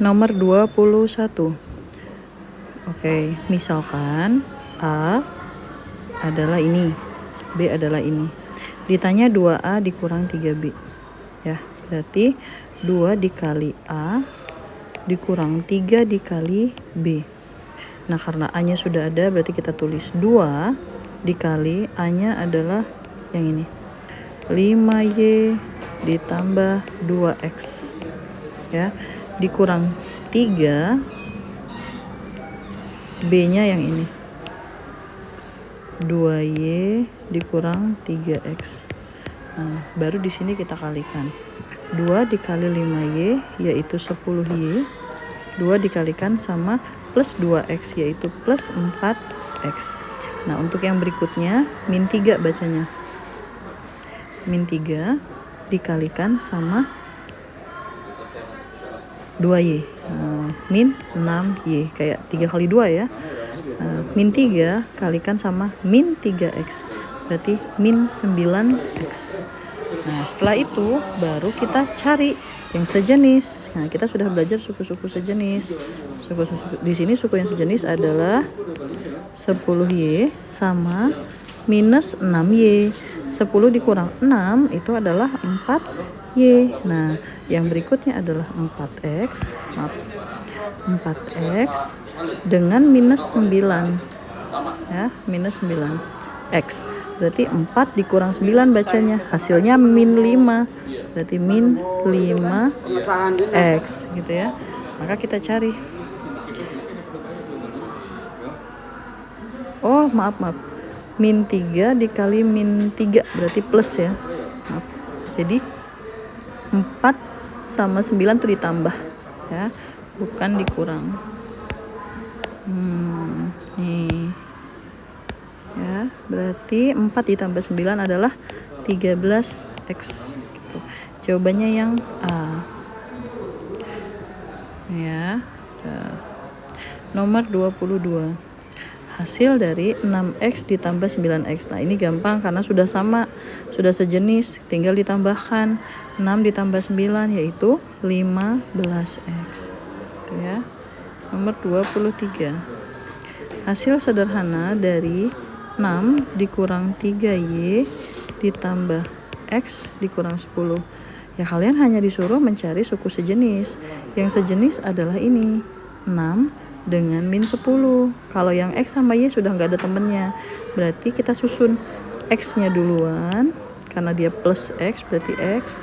Nomor 21. Oke, misalkan A adalah ini, B adalah ini. Ditanya 2A dikurang 3B. Ya, berarti 2 dikali A dikurang 3 dikali B. Nah, karena A-nya sudah ada, berarti kita tulis 2 dikali A-nya adalah yang ini. 5Y ditambah 2X. Ya, dikurang 3, B-nya yang ini. 2Y dikurang 3X. Nah, baru di sini kita kalikan. 2 dikali 5Y yaitu 10Y. 2 dikalikan sama plus 2X yaitu plus 4X. Nah, untuk yang berikutnya min 3 bacanya. Min 3 dikalikan sama 2Y. Min 6Y. Kayak 3 kali 2 ya. Min 3 kalikan sama min 3X. Berarti min 9X. Nah, setelah itu baru kita cari yang sejenis. Nah, kita sudah belajar suku-suku sejenis. Di sini suku yang sejenis adalah 10Y sama minus 6Y. 10 dikurang 6 itu adalah 4Y. Nah, yang berikutnya adalah 4X dengan minus 9. Ya, minus 9X. Berarti 4 dikurang 9 bacanya. Hasilnya min 5. Berarti min 5X gitu ya. Maka kita cari. Oh, maaf. Min 3 dikali min 3 berarti plus ya. Maaf. Jadi 4 sama 9 itu ditambah ya, bukan dikurang. Nih. Ya, berarti 4 ditambah 9 adalah 13X gitu. Jawabannya yang A. Ya. Nomor 22. Hasil dari 6X ditambah 9X. Nah, ini gampang karena sudah sama, sudah sejenis, tinggal ditambahkan 6 ditambah 9 yaitu 15X. Gitu ya. Nomor 23. Hasil sederhana dari 6 dikurang 3Y ditambah X dikurang 10. Ya, kalian hanya disuruh mencari suku sejenis. Yang sejenis adalah ini, 6 dengan min 10. Kalau yang X sama Y sudah nggak ada temennya, berarti kita susun X-nya duluan. Karena dia plus X berarti X,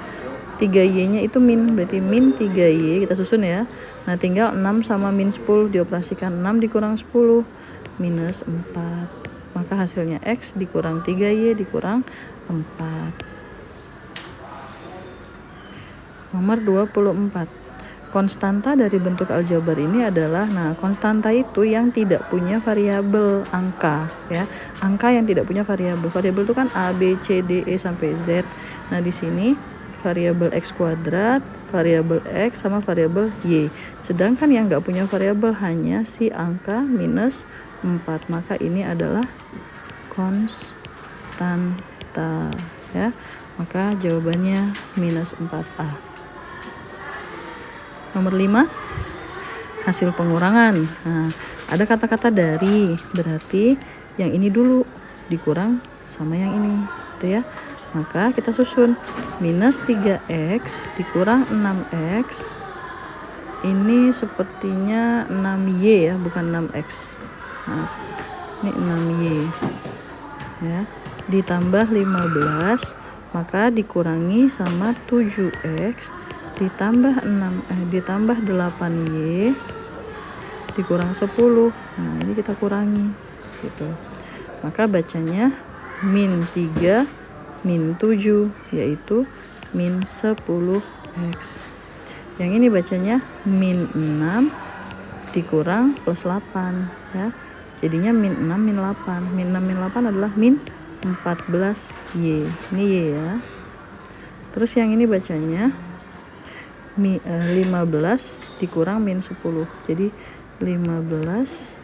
3Y-nya itu min, berarti min 3Y, kita susun ya. Nah, tinggal 6 sama min 10 dioperasikan. 6 dikurang 10 minus 4. Maka hasilnya X dikurang 3Y dikurang 4. Nomor 24. Konstanta dari bentuk aljabar ini adalah, konstanta itu yang tidak punya variabel angka ya. Angka yang tidak punya variabel. Variabel itu kan A, B, C, D, E sampai Z. Nah, di sini variabel X kuadrat, variabel X sama variabel Y. Sedangkan yang nggak punya variabel hanya si angka minus 4. Maka ini adalah konstanta ya. Maka jawabannya minus 4A. Nomor 5. Hasil pengurangan. Nah, ada kata-kata dari, berarti yang ini dulu dikurang sama yang ini, gitu ya. Maka kita susun minus 3X dikurang 6X. Ini sepertinya 6Y ya, bukan 6X. Nah, ini 6Y. Ya, ditambah 15, maka dikurangi sama 7X ditambah 8Y dikurang 10. Nah, ini kita kurangi gitu. Maka bacanya min 3 min 7 yaitu min 10X. Yang ini bacanya min 6 dikurang plus 8 ya. Jadinya min 6 min 8. Min 6 min 8 adalah min 14Y. Ini Y ya. Terus yang ini bacanya 15 dikurang min 10. Jadi 15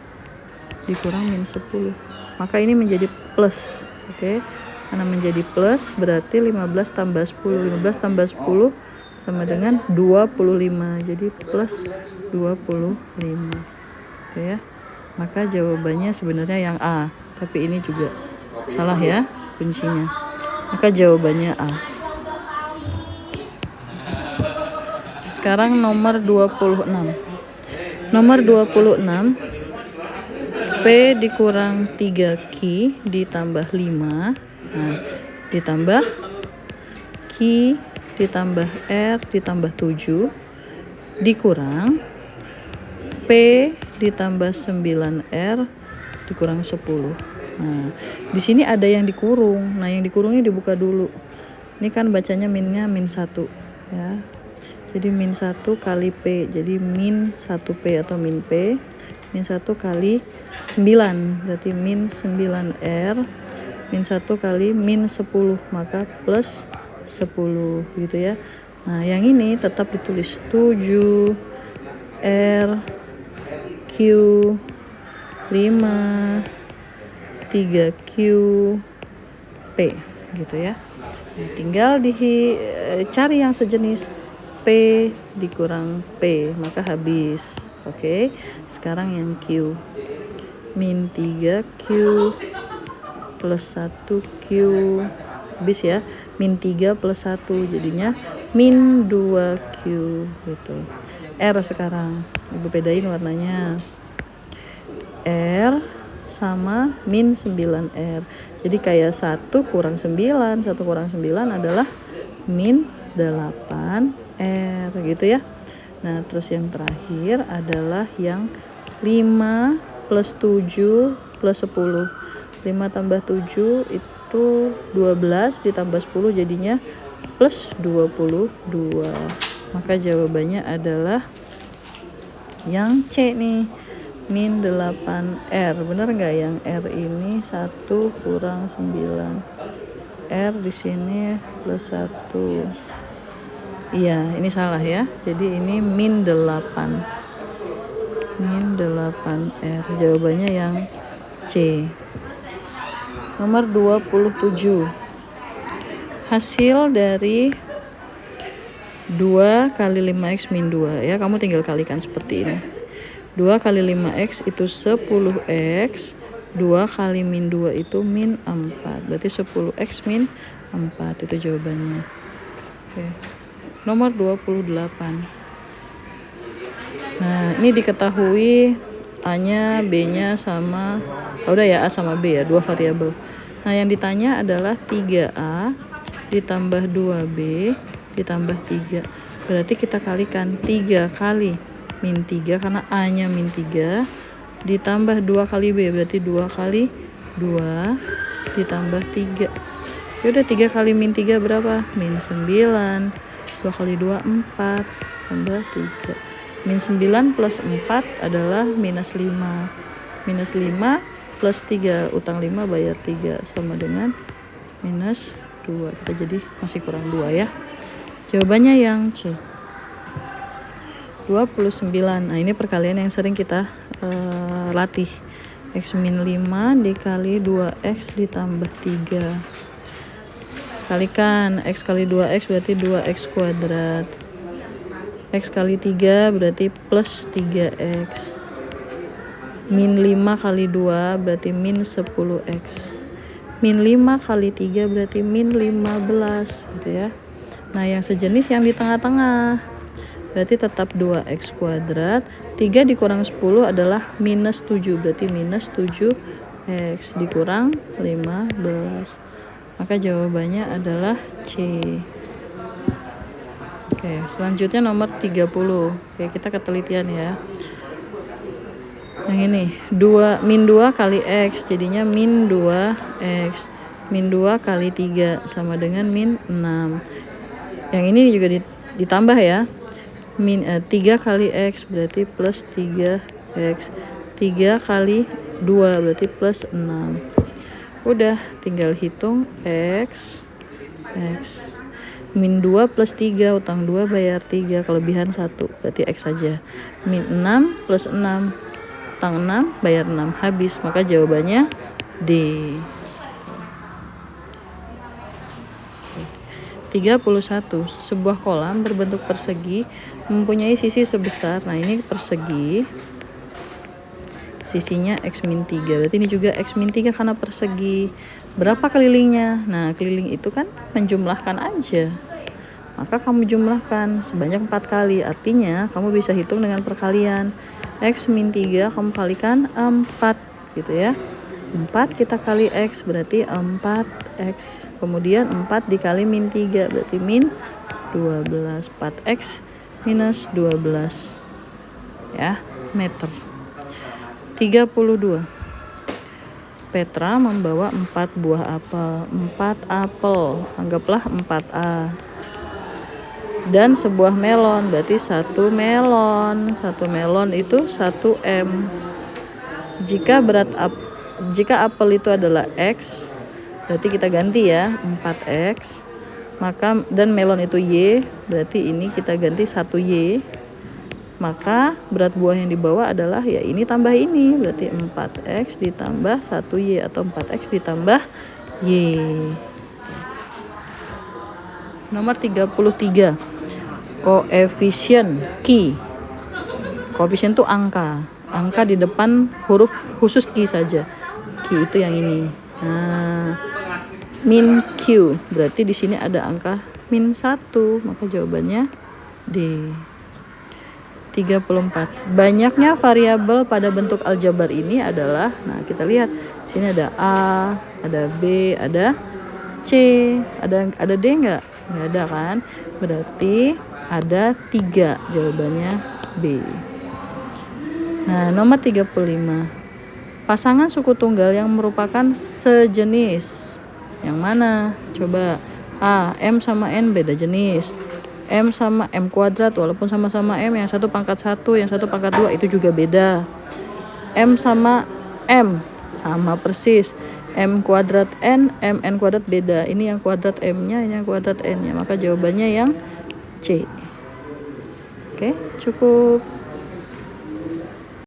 dikurang min 10. Maka ini menjadi plus. Oke. Karena menjadi plus berarti 15 tambah 10. 15 tambah 10 sama dengan 25, jadi plus 25 gitu ya. Maka jawabannya sebenarnya yang A, tapi ini juga salah ya kuncinya. Maka jawabannya A. Sekarang nomor 26. Nomor 26, P dikurang 3Q ditambah 5. Nah, ditambah Q ditambah R ditambah 7 dikurang P ditambah 9R dikurang 10. Nah, di sini ada yang dikurung. Nah, yang dikurungnya dibuka dulu. Ini kan bacanya minnya min 1 ya. Jadi min 1 kali P. Jadi min 1P atau min P. Min 1 kali 9. Berarti min 9R. Min 1 kali min 10. Maka plus 10 gitu ya. Nah, yang ini tetap ditulis 7 R Q 5 3Q P gitu ya. Nah, tinggal cari yang sejenis P dikurang P, maka habis. Oke. Sekarang yang Q. Min 3Q plus 1Q habis ya. Min 3 plus 1 jadinya min 2Q gitu. R sekarang. Ibu bedain warnanya. R sama min 9R. Jadi kayak 1 kurang 9. 1 kurang 9 adalah min 8R gitu ya. Nah, terus yang terakhir adalah yang 5 plus 7 plus 10. 5 tambah 7 itu 12 ditambah 10 jadinya plus 22. Maka jawabannya adalah yang C nih, min 8R. Benar nggak yang R ini 1 kurang 9? R di sini plus 1. Iya, ini salah ya. Jadi ini min 8. Min 8R. Jawabannya yang C. Nomor 27. Hasil dari 2 kali 5X min 2 ya, kamu tinggal kalikan seperti ini. 2 kali 5X itu 10X. 2 kali min 2 itu min 4. Berarti 10X min 4 itu jawabannya. Oke. Nomor 28. Nah, ini diketahui A-nya, B-nya sama, udah ya, A sama B ya, 2 variabel. Nah, yang ditanya adalah 3A ditambah 2B ditambah 3. Berarti kita kalikan 3 kali min 3 karena A-nya min 3 ditambah 2 kali B, berarti 2 kali 2 ditambah 3. Ya udah, 3 kali min 3 berapa? Min 9. 2 kali 2 4 tambah 3. Min 9 plus 4 adalah minus 5. Minus 5 plus 3, utang 5 bayar 3 sama dengan minus 2. Kita jadi masih kurang 2 ya. Jawabannya yang C. 29. Nah, ini perkalian yang sering kita latih. X min 5 dikali 2X ditambah 3. Kalikan X kali 2X berarti 2X kuadrat. X kali 3 berarti plus 3X. Min 5 kali 2 berarti min 10X. Min 5 kali 3 berarti min 15 gitu ya. Nah, yang sejenis yang di tengah-tengah berarti tetap 2X kuadrat. 3 dikurang 10 adalah minus 7, berarti minus 7X dikurang 15. Maka jawabannya adalah C. Oke, selanjutnya nomor 30. Oke, kita ketelitian ya. Yang ini, min 2 kali X jadinya min 2X. Min 2 kali 3 sama dengan min 6. Yang ini juga ditambah ya. 3 kali X berarti plus 3X. 3 kali 2 berarti plus 6. Udah, tinggal hitung X. Min 2 plus 3, utang 2 bayar 3, kelebihan 1, berarti X saja. Min 6 plus 6, utang 6 bayar 6, habis. Maka jawabannya D. 31. Sebuah kolam berbentuk persegi mempunyai sisi sebesar, nah ini persegi, sisinya X-3, berarti ini juga X-3 karena persegi. Berapa kelilingnya? Nah, keliling itu kan menjumlahkan aja, maka kamu jumlahkan sebanyak 4 kali, artinya kamu bisa hitung dengan perkalian. X-3 kamu kalikan 4 gitu ya. 4 kita kali X berarti 4X, kemudian 4 dikali min 3 berarti min 12, 4X minus 12 ya meter. 32. Petra membawa 4 buah apel, 4 apel, anggaplah 4A, dan sebuah melon, berarti 1 melon. 1 melon itu 1 M. Jika apel itu adalah X, berarti kita ganti ya 4X, maka dan melon itu Y, berarti ini kita ganti 1Y, maka berat buah yang dibawa adalah ya ini tambah ini, berarti 4X ditambah 1Y atau 4X ditambah Y. Nomor 33. Koefisien Ki. Koefisien itu angka di depan huruf khusus Ki saja. Ki itu yang ini. Nah, min Q, berarti di sini ada angka min 1, maka jawabannya D. 34. Banyaknya variabel pada bentuk aljabar ini adalah, nah kita lihat sini ada A, ada B, ada C, ada D enggak ada kan, berarti ada 3, jawabannya B. Nah, nomor 35. Pasangan suku tunggal yang merupakan sejenis. Yang mana? Coba. A, M sama N beda jenis. M sama M kuadrat walaupun sama-sama M, yang satu pangkat 1, yang satu pangkat 2 itu juga beda. M sama M sama persis. M kuadrat N, MN kuadrat beda. Ini yang kuadrat M-nya, ini yang kuadrat N-nya. Maka jawabannya yang C. Oke, cukup.